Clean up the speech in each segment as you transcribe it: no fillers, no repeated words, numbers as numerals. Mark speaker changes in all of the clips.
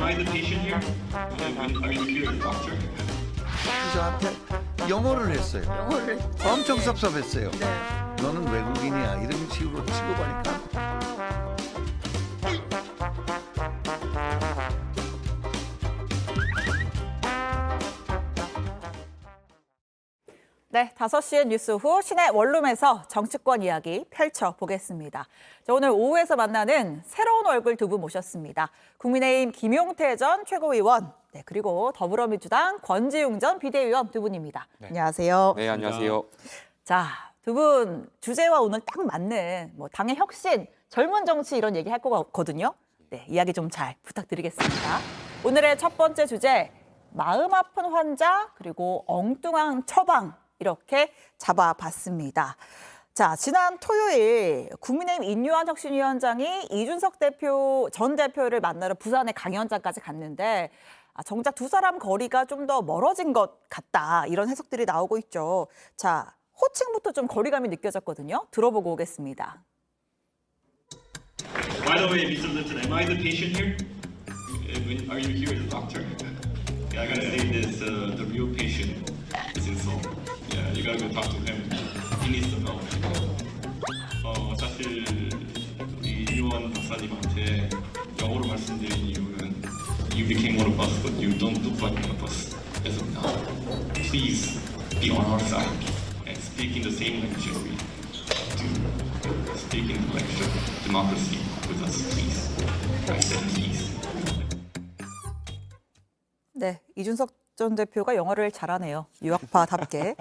Speaker 1: I the patient here? Are you here, doctor?
Speaker 2: 저한테 영어를 했어요.
Speaker 3: 영어를.
Speaker 2: 엄청 섭섭했어요.
Speaker 3: 네.
Speaker 2: 너는 외국인이야 이런 식으로 취급하니까
Speaker 3: 네, 5시의 뉴스 후 시내 원룸에서 정치권 이야기 펼쳐보겠습니다. 자, 오늘 오후에서 만나는 새로운 얼굴 두 분 모셨습니다. 국민의힘 김용태 전 최고위원, 네, 그리고 더불어민주당 권지웅 전 비대위원 두 분입니다.
Speaker 4: 네.
Speaker 3: 안녕하세요.
Speaker 4: 네, 안녕하세요.
Speaker 3: 자, 두 분 주제와 오늘 딱 맞는 뭐 당의 혁신, 젊은 정치 이런 얘기 할 거거든요. 네, 이야기 좀 잘 부탁드리겠습니다. 오늘의 첫 번째 주제, 마음 아픈 환자 그리고 엉뚱한 처방 이렇게 잡아봤습니다. 자, 지난 토요일 국민의힘 인유한 혁신위원장이 이준석 전 대표를 만나러 부산의 강연장까지 갔는데 정작 두 사람 거리가 좀 더 멀어진 것 같다 이런 해석들이 나오고 있죠. 자, 호칭부터 좀 거리감이 느껴졌거든요. 들어보고 오겠습니다.
Speaker 1: By the way, Mr. Lipton, am I the patient here? Are you here, the doctor? Yeah, I gotta say this, the real patient is in Seoul. Yeah, you gotta go talk to him. He needs some help. 사실 우리 이유원 박사님한테 영어로 말씀드린 이유는 You became one of us, but you don't look like one of us as of now. Please be on our side and speak in the same language as we do. Speak in the language of democracy with us, please. I said please.
Speaker 3: 네, 이준석 전 대표가 영어를 잘하네요. 유학파답게.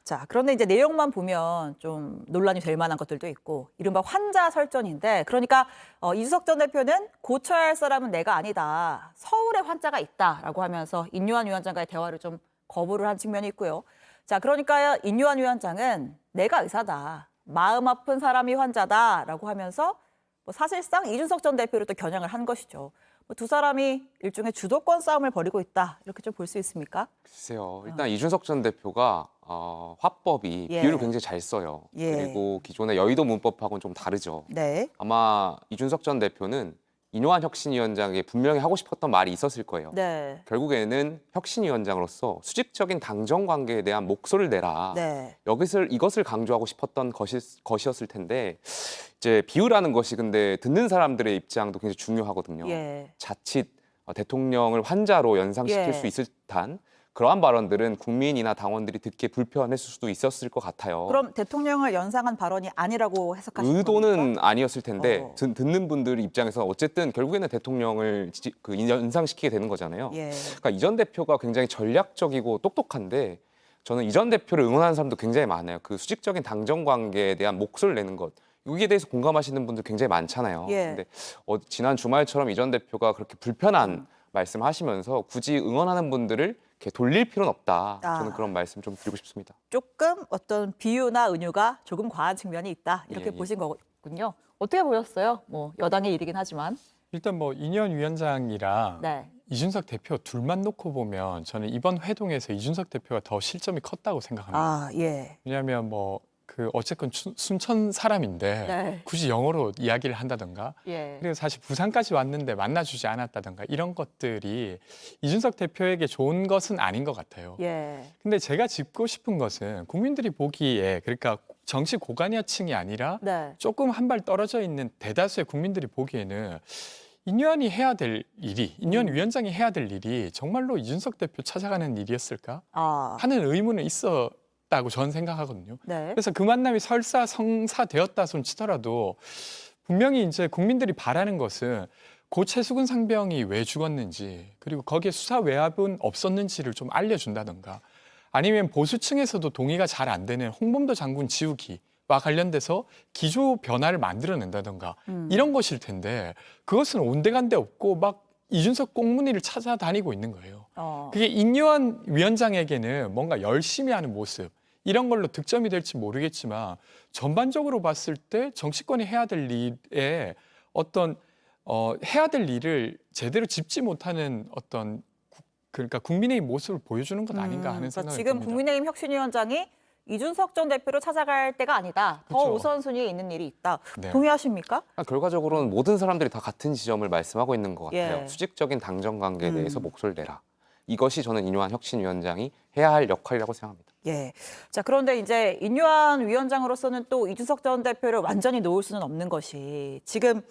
Speaker 3: 자, 그런데 이제 내용만 보면 좀 논란이 될 만한 것들도 있고 이른바 환자 설전인데 그러니까 이준석 전 대표는 고쳐야 할 사람은 내가 아니다. 서울에 환자가 있다라고 하면서 인유한 위원장과의 대화를 좀 거부를 한 측면이 있고요. 자, 그러니까 인유한 위원장은 내가 의사다. 마음 아픈 사람이 환자다라고 하면서 사실상 이준석 전 대표를 또 겨냥을 한 것이죠. 두 사람이 일종의 주도권 싸움을 벌이고 있다 이렇게 좀 볼 수 있습니까?
Speaker 4: 글쎄요. 일단 이준석 전 대표가 화법이
Speaker 3: 예.
Speaker 4: 비율을 굉장히 잘 써요.
Speaker 3: 예.
Speaker 4: 그리고 기존의 여의도 문법하고는 좀 다르죠.
Speaker 3: 네.
Speaker 4: 아마 이준석 전 대표는 인유한 혁신위원장에게 분명히 하고 싶었던 말이 있었을 거예요.
Speaker 3: 네.
Speaker 4: 결국에는 혁신위원장으로서 수직적인 당정 관계에 대한 목소리를 내라.
Speaker 3: 네.
Speaker 4: 이것을 강조하고 싶었던 것이었을 텐데 이제 비유라는 것이 근데 듣는 사람들의 입장도 굉장히 중요하거든요.
Speaker 3: 예.
Speaker 4: 자칫 대통령을 환자로 연상시킬
Speaker 3: 예.
Speaker 4: 수 있을 듯한 그러한 발언들은 국민이나 당원들이 듣기에 불편했을 수도 있었을 것 같아요.
Speaker 3: 그럼 대통령을 연상한 발언이 아니라고 해석하시는
Speaker 4: 의도는
Speaker 3: 겁니까?
Speaker 4: 아니었을 텐데 듣는 분들 입장에서 어쨌든 결국에는 대통령을 연상시키게 되는 거잖아요.
Speaker 3: 예.
Speaker 4: 그러니까 이 전 대표가 굉장히 전략적이고 똑똑한데 저는 이 전 대표를 응원하는 사람도 굉장히 많아요. 그 수직적인 당정 관계에 대한 목소리를 내는 것. 여기에 대해서 공감하시는 분들 굉장히 많잖아요.
Speaker 3: 예.
Speaker 4: 근데 지난 주말처럼 이 전 대표가 그렇게 불편한 말씀하시면서 굳이 응원하는 분들을 이렇게 돌릴 필요는 없다. 저는 그런 말씀 좀 드리고 싶습니다.
Speaker 3: 조금 어떤 비유나 은유가 조금 과한 측면이 있다 이렇게
Speaker 4: 예.
Speaker 3: 보신 거군요. 어떻게 보셨어요? 뭐 여당의 일이긴 하지만.
Speaker 5: 일단 뭐 인유한 위원장이랑
Speaker 3: 네.
Speaker 5: 이준석 대표 둘만 놓고 보면 저는 이번 회동에서 이준석 대표가 더 실점이 컸다고 생각합니다.
Speaker 3: 아, 예.
Speaker 5: 왜냐하면 뭐 그 어쨌건 순천 사람인데
Speaker 3: 네.
Speaker 5: 굳이 영어로 이야기를 한다던가
Speaker 3: 예.
Speaker 5: 그리고 사실 부산까지 왔는데 만나주지 않았다던가 이런 것들이 이준석 대표에게 좋은 것은 아닌 것 같아요.
Speaker 3: 예.
Speaker 5: 근데 제가 짚고 싶은 것은 국민들이 보기에 그러니까 정치 고관여층이 아니라
Speaker 3: 네.
Speaker 5: 조금 한 발 떨어져 있는 대다수의 국민들이 보기에는 인유한이 해야 될 일이, 인유한 위원장이 해야 될 일이 정말로 이준석 대표 찾아가는 일이었을까
Speaker 3: 아.
Speaker 5: 하는 의문은 있었다고 저는 생각하거든요.
Speaker 3: 네.
Speaker 5: 그래서 그 만남이 설사성사되었다 손 치더라도 분명히 이제 국민들이 바라는 것은 고 최수근 상병이 왜 죽었는지 그리고 거기에 수사 외압은 없었는지를 좀 알려준다던가 아니면 보수층에서도 동의가 잘 안 되는 홍범도 장군 지우기와 관련돼서 기조 변화를 만들어낸다던가 이런 것일 텐데 그것은 온데간데 없고 막 이준석 꽁무니를 찾아다니고 있는 거예요. 그게 인유한 위원장에게는 뭔가 열심히 하는 모습 이런 걸로 득점이 될지 모르겠지만 전반적으로 봤을 때 정치권이 해야 될 일에 어떤 해야 될 일을 제대로 짚지 못하는 어떤 그러니까 국민의 모습을 보여주는 것 아닌가 하는
Speaker 3: 그러니까
Speaker 5: 생각이
Speaker 3: 지금
Speaker 5: 듭니다.
Speaker 3: 국민의힘 혁신위원장이 이준석 전 대표를 찾아갈 때가 아니다. 더
Speaker 5: 그렇죠.
Speaker 3: 우선순위에 있는 일이 있다.
Speaker 5: 네.
Speaker 3: 동의하십니까?
Speaker 4: 결과적으로는 모든 사람들이 다 같은 지점을 말씀하고 있는 것 같아요.
Speaker 3: 예.
Speaker 4: 수직적인 당정 관계에 대해서 목소리를 내라. 이것이 저는 인요한 혁신위원장이 해야 할 역할이라고 생각합니다.
Speaker 3: 예. 자, 그런데 이제 인요한 위원장으로서는 또 이준석 전 대표를 완전히 놓을 수는 없는 것이 지금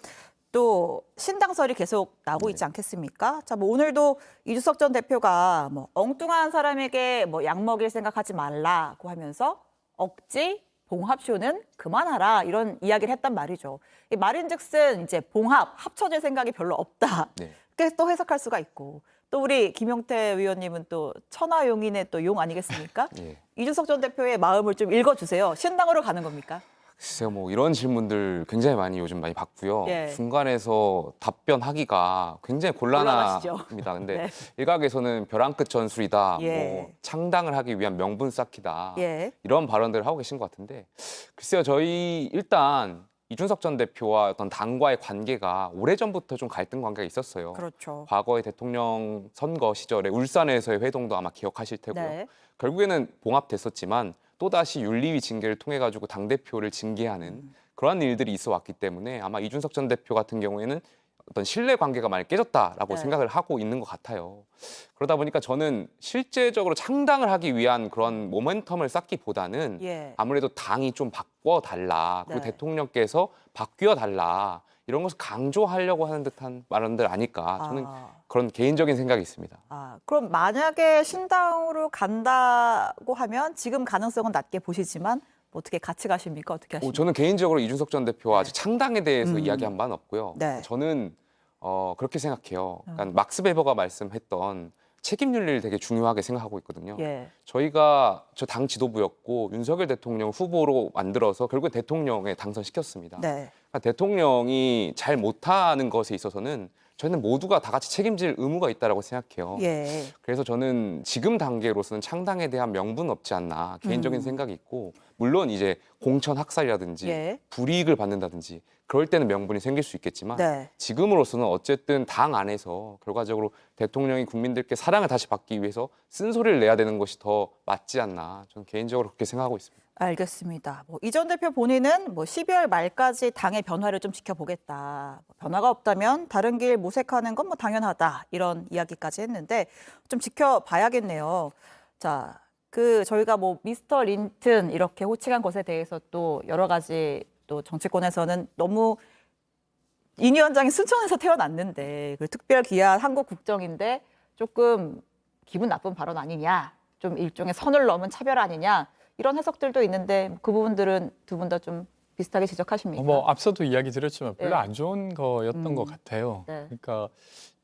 Speaker 3: 또 신당설이 계속 나오고 있지 않겠습니까? 자, 뭐 오늘도 이준석 전 대표가 뭐 엉뚱한 사람에게 뭐 약 먹일 생각하지 말라고 하면서 억지 봉합쇼는 그만하라 이런 이야기를 했단 말이죠. 이 말인즉슨 이제 봉합 합쳐질 생각이 별로 없다.
Speaker 4: 네.
Speaker 3: 그렇게 또 해석할 수가 있고 또 우리 김용태 의원님은 또 천하용인의 또 용 아니겠습니까?
Speaker 4: 예.
Speaker 3: 이준석 전 대표의 마음을 좀 읽어주세요. 신당으로 가는 겁니까?
Speaker 4: 글쎄요, 뭐 이런 질문들 굉장히 많이 요즘 많이 받고요.
Speaker 3: 예.
Speaker 4: 중간에서 답변하기가 굉장히
Speaker 3: 곤란하시죠.
Speaker 4: 곤란합니다. 근데
Speaker 3: 네.
Speaker 4: 일각에서는 벼랑 끝 전술이다,
Speaker 3: 예.
Speaker 4: 뭐 창당을 하기 위한 명분 쌓기다,
Speaker 3: 예.
Speaker 4: 이런 발언들을 하고 계신 것 같은데, 글쎄요, 저희 일단 이준석 전 대표와 어떤 당과의 관계가 오래전부터 좀 갈등 관계가 있었어요.
Speaker 3: 그렇죠.
Speaker 4: 과거의 대통령 선거 시절에 울산에서의 회동도 아마 기억하실 테고요.
Speaker 3: 네.
Speaker 4: 결국에는 봉합됐었지만 또다시 윤리위 징계를 통해 가지고 당대표를 징계하는 그런 일들이 있어 왔기 때문에 아마 이준석 전 대표 같은 경우에는 어떤 신뢰 관계가 많이 깨졌다라고
Speaker 3: 네.
Speaker 4: 생각을 하고 있는 것 같아요. 그러다 보니까 저는 실제적으로 창당을 하기 위한 그런 모멘텀을 쌓기보다는
Speaker 3: 예.
Speaker 4: 아무래도 당이 좀 바꿔달라, 그리고
Speaker 3: 네.
Speaker 4: 대통령께서 바뀌어달라 이런 것을 강조하려고 하는 듯한 발언들 아닐까, 저는 그런 개인적인 생각이 있습니다.
Speaker 3: 그럼 만약에 신당으로 간다고 하면 지금 가능성은 낮게 보시지만 어떻게 같이 가십니까? 어떻게 하십니까?
Speaker 4: 저는 개인적으로 이준석 전 대표와 아직 창당에 대해서 이야기한 바는 없고요.
Speaker 3: 네.
Speaker 4: 저는 그렇게 생각해요. 그러니까 막스 베버가 말씀했던 책임 윤리를 되게 중요하게 생각하고 있거든요.
Speaker 3: 예.
Speaker 4: 저희가 저 당 지도부였고 윤석열 대통령 후보로 만들어서 결국 대통령에 당선시켰습니다.
Speaker 3: 네.
Speaker 4: 그러니까 대통령이 잘 못하는 것에 있어서는 저희는 모두가 다 같이 책임질 의무가 있다고 생각해요.
Speaker 3: 예.
Speaker 4: 그래서 저는 지금 단계로서는 창당에 대한 명분 없지 않나 개인적인 생각이 있고, 물론 이제 공천 학살이라든지
Speaker 3: 예.
Speaker 4: 불이익을 받는다든지 그럴 때는 명분이 생길 수 있겠지만
Speaker 3: 네.
Speaker 4: 지금으로서는 어쨌든 당 안에서 결과적으로 대통령이 국민들께 사랑을 다시 받기 위해서 쓴소리를 내야 되는 것이 더 맞지 않나, 저는 개인적으로 그렇게 생각하고 있습니다.
Speaker 3: 알겠습니다. 이 전 대표 본인은 12월 말까지 당의 변화를 좀 지켜보겠다. 변화가 없다면 다른 길 모색하는 건 당연하다. 이런 이야기까지 했는데 좀 지켜봐야겠네요. 자, 저희가 미스터 린튼 이렇게 호칭한 것에 대해서 또 여러 가지 또 정치권에서는 너무 인 위원장이 순천에서 태어났는데 특별 귀한 한국 국정인데 조금 기분 나쁜 발언 아니냐, 좀 일종의 선을 넘은 차별 아니냐, 이런 해석들도 있는데 그 부분들은 두 분 다 좀 비슷하게 지적하십니까?
Speaker 5: 앞서도 이야기 드렸지만 별로
Speaker 3: 네.
Speaker 5: 안 좋은 거였던 것 같아요.
Speaker 3: 네.
Speaker 5: 그러니까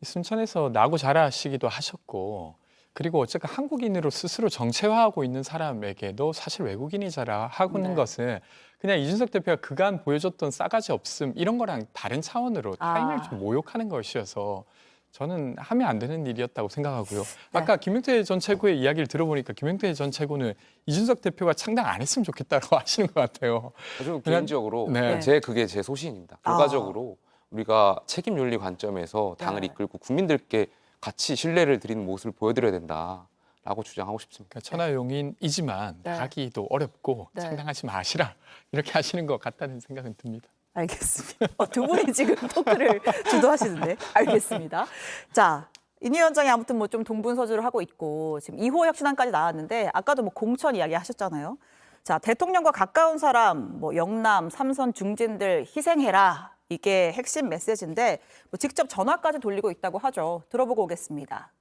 Speaker 5: 이 순천에서 나고 자라시기도 하셨고, 그리고 어쨌든 한국인으로 스스로 정체화하고 있는 사람에게도 사실 외국인이자라 하고는
Speaker 3: 네.
Speaker 5: 것은 그냥 이준석 대표가 그간 보여줬던 싸가지 없음 이런 거랑 다른 차원으로 타인을 좀 모욕하는 것이어서 저는 하면 안 되는 일이었다고 생각하고요. 아까 김용태 전 최고의 이야기를 들어보니까 김용태 전 최고는 이준석 대표가 창당 안 했으면 좋겠다고 하시는 것 같아요.
Speaker 4: 저는
Speaker 5: 그냥-
Speaker 4: 개인적으로
Speaker 5: 네.
Speaker 4: 그게 제 소신입니다. 결과적으로 우리가 책임 윤리 관점에서 당을
Speaker 3: 네.
Speaker 4: 이끌고 국민들께 같이 신뢰를 드리는 모습을 보여드려야 된다라고 주장하고 싶습니다.
Speaker 5: 그러니까 천하용인이지만
Speaker 3: 네.
Speaker 5: 가기도 어렵고
Speaker 3: 네.
Speaker 5: 창당하지 마시라 이렇게 하시는 것 같다는 생각은 듭니다.
Speaker 3: 알겠습니다. 두 분이 지금 토크를 주도하시는데 알겠습니다. 자, 인 위원장이 아무튼 좀 동분서주를 하고 있고 지금 2호 혁신안까지 나왔는데 아까도 공천 이야기 하셨잖아요. 자, 대통령과 가까운 사람, 영남, 삼선 중진들 희생해라. 이게 핵심 메시지인데 직접 전화까지 돌리고 있다고 하죠. 들어보고 오겠습니다.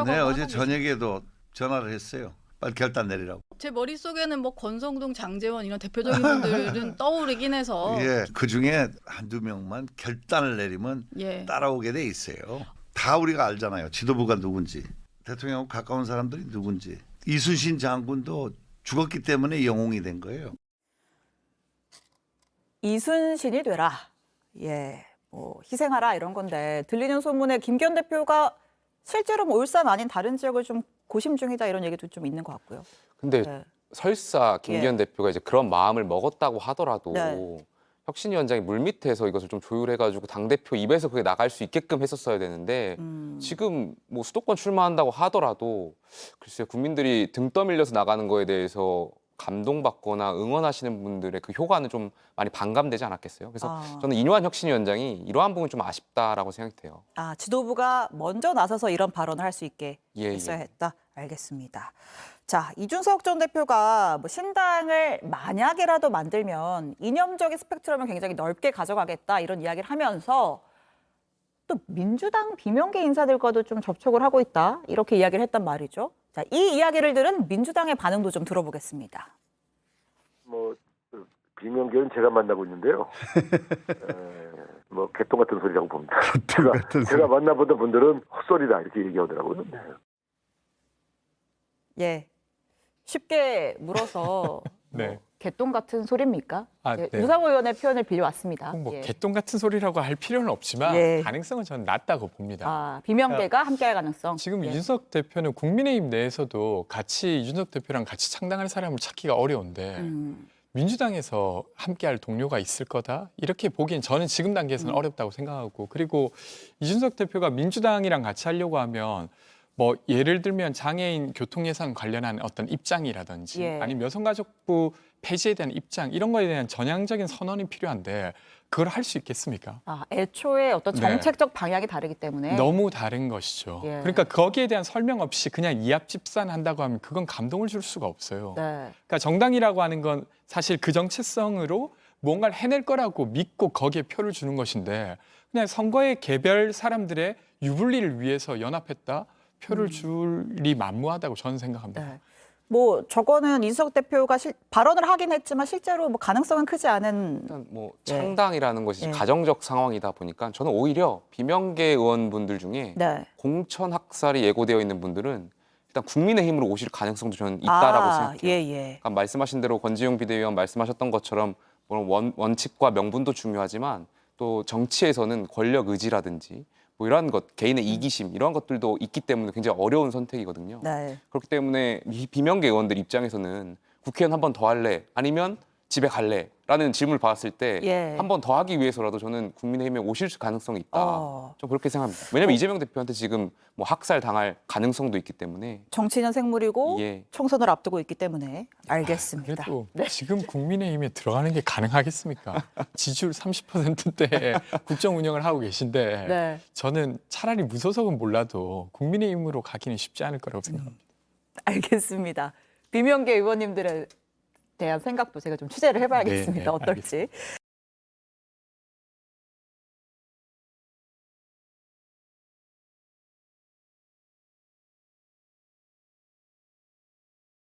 Speaker 2: 네, 어제 저녁에도 전화를 했어요. 빨리 결단 내리라고.
Speaker 6: 제 머릿속에는 권성동, 장제원 이런 대표적인 분들은 떠오르긴 해서
Speaker 2: 예, 그 중에 한두 명만 결단을 내리면
Speaker 6: 예.
Speaker 2: 따라오게 돼 있어요. 다 우리가 알잖아요. 지도부가 누군지, 대통령하고 가까운 사람들이 누군지. 이순신 장군도 죽었기 때문에 영웅이 된 거예요.
Speaker 3: 이순신이 되라. 예, 희생하라 이런 건데 들리는 소문에 김기현 대표가 실제로 울산 아닌 다른 지역을 좀 고심 중이다 이런 얘기도 좀 있는 것 같고요.
Speaker 4: 근데
Speaker 3: 네.
Speaker 4: 설사 김기현 대표가 이제 그런 마음을 먹었다고 하더라도
Speaker 3: 네.
Speaker 4: 혁신위원장이 물밑에서 이것을 좀 조율해가지고 당대표 입에서 그게 나갈 수 있게끔 했었어야 되는데 지금 뭐 수도권 출마한다고 하더라도 글쎄요, 국민들이 등 떠밀려서 나가는 거에 대해서 감동받거나 응원하시는 분들의 그 효과는 좀 많이 반감되지 않았겠어요. 그래서 저는 이뇨한 혁신위원장이 이러한 부분이 좀 아쉽다라고 생각이 돼요.
Speaker 3: 아, 지도부가 먼저 나서서 이런 발언을 할 수 있게
Speaker 4: 예,
Speaker 3: 했어야
Speaker 4: 예.
Speaker 3: 했다. 알겠습니다. 자, 이준석 전 대표가 뭐 신당을 만약에라도 만들면 이념적인 스펙트럼을 굉장히 넓게 가져가겠다 이런 이야기를 하면서 또 민주당 비명계 인사들과도 좀 접촉을 하고 있다 이렇게 이야기를 했단 말이죠. 자, 이 이야기를 들은 민주당의 반응도 좀 들어보겠습니다.
Speaker 7: 뭐 비명계는 제가 만나고 있는데요. 뭐 개똥 같은 소리라고 봅니다. 제가 만나보던 분들은 헛소리다 이렇게 얘기하더라고요. 네.
Speaker 3: 예, 쉽게 물어서
Speaker 5: 네.
Speaker 3: 뭐 개똥 같은 소리입니까?
Speaker 5: 아,
Speaker 3: 예,
Speaker 5: 네.
Speaker 3: 유상호 의원의 표현을 빌려왔습니다.
Speaker 5: 뭐
Speaker 3: 예.
Speaker 5: 개똥 같은 소리라고 할 필요는 없지만
Speaker 3: 예.
Speaker 5: 가능성은 저는 낮다고 봅니다.
Speaker 3: 아, 비명계가 함께할 가능성.
Speaker 5: 지금
Speaker 3: 예.
Speaker 5: 이준석 대표는 국민의힘 내에서도 같이 이준석 대표랑 같이 창당할 사람을 찾기가 어려운데 민주당에서 함께할 동료가 있을 거다 이렇게 보기엔 저는 지금 단계에서는 어렵다고 생각하고, 그리고 이준석 대표가 민주당이랑 같이 하려고 하면 뭐 예를 들면 장애인 교통 예산 관련한 어떤 입장이라든지
Speaker 3: 예.
Speaker 5: 아니면 여성가족부 폐지에 대한 입장 이런 거에 대한 전향적인 선언이 필요한데 그걸 할 수 있겠습니까?
Speaker 3: 아, 애초에 어떤
Speaker 5: 네.
Speaker 3: 정책적 방향이 다르기 때문에
Speaker 5: 너무 다른 것이죠.
Speaker 3: 예.
Speaker 5: 그러니까 거기에 대한 설명 없이 그냥 이합집산한다고 하면 그건 감동을 줄 수가 없어요.
Speaker 3: 네.
Speaker 5: 그러니까 정당이라고 하는 건 사실 그 정체성으로 뭔가를 해낼 거라고 믿고 거기에 표를 주는 것인데 그냥 선거의 개별 사람들의 유불리를 위해서 연합했다? 표를 줄이 만무하다고 저는 생각합니다.
Speaker 3: 네. 뭐 저거는 이준석 대표가 발언을 하긴 했지만 실제로 뭐 가능성은 크지 않은.
Speaker 4: 일단 뭐
Speaker 3: 예.
Speaker 4: 창당이라는 것이
Speaker 3: 예.
Speaker 4: 가정적 상황이다 보니까 저는 오히려 비명계 의원분들 중에
Speaker 3: 네.
Speaker 4: 공천 학살이 예고되어 있는 분들은 일단 국민의힘으로 오실 가능성도 저는 있다라고 생각해요.
Speaker 3: 예.
Speaker 4: 아까 말씀하신 대로 권지용 비대위원 말씀하셨던 것처럼 물론 원칙과 명분도 중요하지만 또 정치에서는 권력 의지라든지 뭐 이러한 것, 개인의 이기심 이러한 것들도 있기 때문에 굉장히 어려운 선택이거든요.
Speaker 3: 네.
Speaker 4: 그렇기 때문에 이 비명계 의원들 입장에서는 국회의원 한 번 더 할래? 아니면 집에 갈래? 라는 질문을 받았을 때
Speaker 3: 예.
Speaker 4: 한 번 더 하기 위해서라도 저는 국민의힘에 오실 가능성이 있다. 좀 그렇게 생각합니다. 왜냐하면 이재명 대표한테 지금 뭐 학살 당할 가능성도 있기 때문에
Speaker 3: 정치인은 생물이고
Speaker 4: 예.
Speaker 3: 총선을 앞두고 있기 때문에 알겠습니다.
Speaker 5: 그래도
Speaker 3: 네.
Speaker 5: 지금 국민의힘에 들어가는 게 가능하겠습니까? 지지율 30%대에 국정 운영을 하고 계신데
Speaker 3: 네.
Speaker 5: 저는 차라리 무소속은 몰라도 국민의힘으로 가기는 쉽지 않을 거라고 생각합니다.
Speaker 3: 알겠습니다. 비명계 의원님들에 대한 생각도 제가 좀 취재를 해봐야겠습니다.
Speaker 5: 네,
Speaker 3: 어떨지.